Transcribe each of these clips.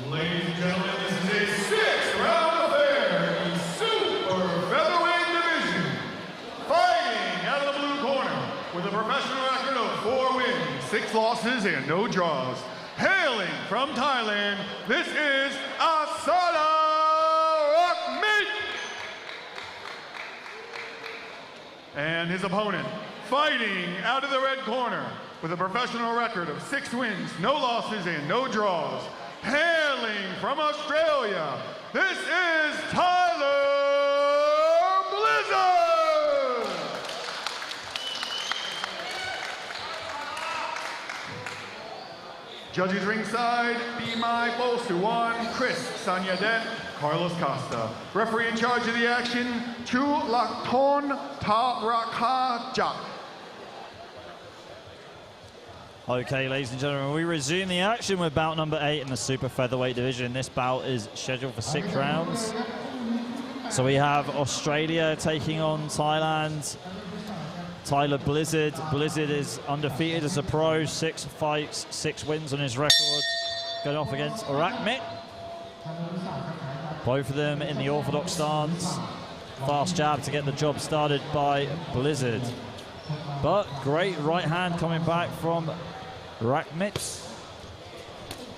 Ladies and gentlemen, this is a six-round affair in super featherweight division. Fighting out of the blue corner with a professional record of 4 wins, 6 losses, and no draws. Hailing from Thailand, this is Assada. Rakmi. And his opponent, fighting out of the red corner with a professional record of 6 wins, no losses, and no draws. Hailing from Australia, this is Tyler Blizzard! Judges ringside, be my Bosuwan, Chris Sanyadet, Carlos Costa. Referee in charge of the action, Chulakton Tarakaja. Okay, ladies and gentlemen, we resume the action with bout number 8 in the super featherweight division. This bout is scheduled for 6 rounds. So we have Australia taking on Thailand. Tyler Blizzard. Blizzard is undefeated as a pro, 6 fights, 6 wins on his record. Going off against Rakmi. Both of them in the orthodox stance. Fast jab to get the job started by Blizzard. But great right hand coming back from Rakmi.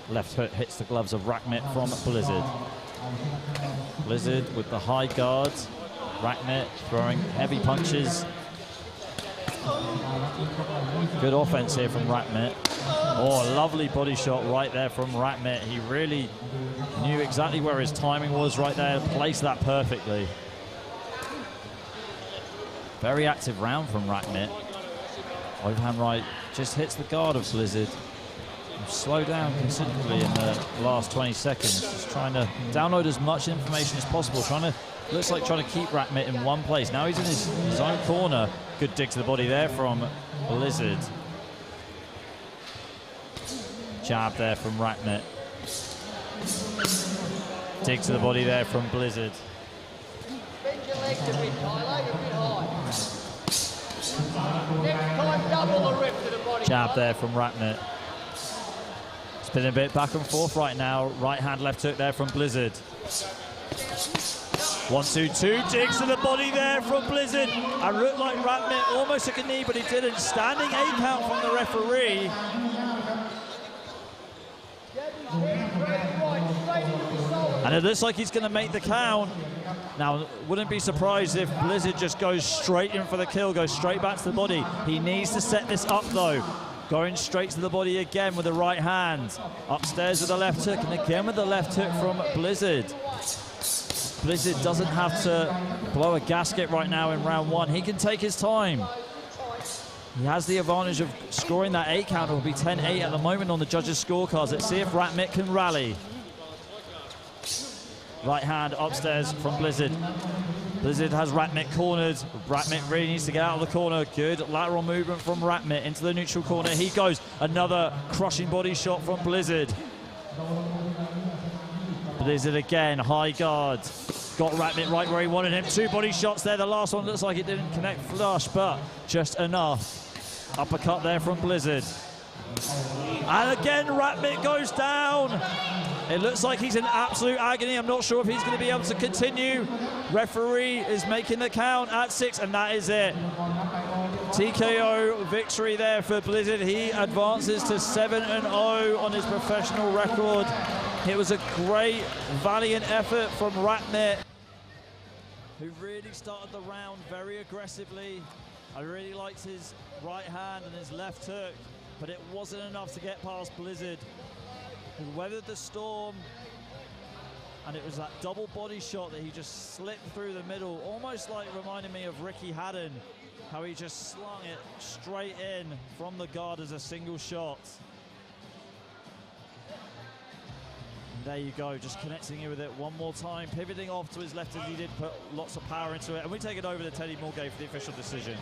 Left hook hits the gloves of Rakmi from Blizzard. Blizzard with the high guard. Rakmi throwing heavy punches. Good offense here from Rakmi. Oh, a lovely body shot right there from Rakmi. He really knew exactly where his timing was right there, placed that perfectly. Very active round from Rakmi. Overhand right just hits the guard of Blizzard. Slow down considerably in the last 20 seconds. Just trying to download as much information as possible. Looks like trying to keep Rakmi in one place. Now he's in his own corner. Good dig to the body there from Blizzard. Jab there from Rakmi. Dig to the body there from Blizzard. Bend your legs a bit, Tyler, you're a bit high. Next time, double the rip to the body. Jab there from Rakmi. Spinning a bit back and forth right now. Right hand, left hook there from Blizzard. 1-2-2, digs to the body there from Blizzard. And looked like Rakmi almost took a knee, but he didn't. Standing 8 count from the referee. And it looks like he's going to make the count. Now, wouldn't be surprised if Blizzard just goes straight in for the kill, goes straight back to the body. He needs to set this up, though. Going straight to the body again with the right hand. Upstairs with the left hook, and again with the left hook from Blizzard. Blizzard doesn't have to blow a gasket right now in round 1. He can take his time. He has the advantage of scoring that 8 count. It will be 10-8 at the moment on the judges' scorecards. Let's see if Rakmi can rally. Right hand upstairs from Blizzard. Blizzard has Rakmi cornered. Rakmi really needs to get out of the corner. Good lateral movement from Rakmi into the neutral corner. He goes. Another crushing body shot from Blizzard. Blizzard again, high guard. Got Rakmi right where he wanted him. 2 body shots there. The last one looks like it didn't connect flush, but just enough. Uppercut there from Blizzard. And again, Rakmi goes down. It looks like he's in absolute agony. I'm not sure if he's going to be able to continue. Referee is making the count at 6, and that is it. TKO victory there for Blizzard. He advances to 7-0 on his professional record. It was a great, valiant effort from Rakmi, who really started the round very aggressively. I really liked his right hand and his left hook, but it wasn't enough to get past Blizzard, who weathered the storm. And it was that double body shot that he just slipped through the middle, almost like reminding me of Ricky Haddon, how he just slung it straight in from the guard as a single shot. There you go, just connecting it with it one more time, pivoting off to his left as he did put lots of power into it. And we take it over to Teddy Mulgay for the official decision.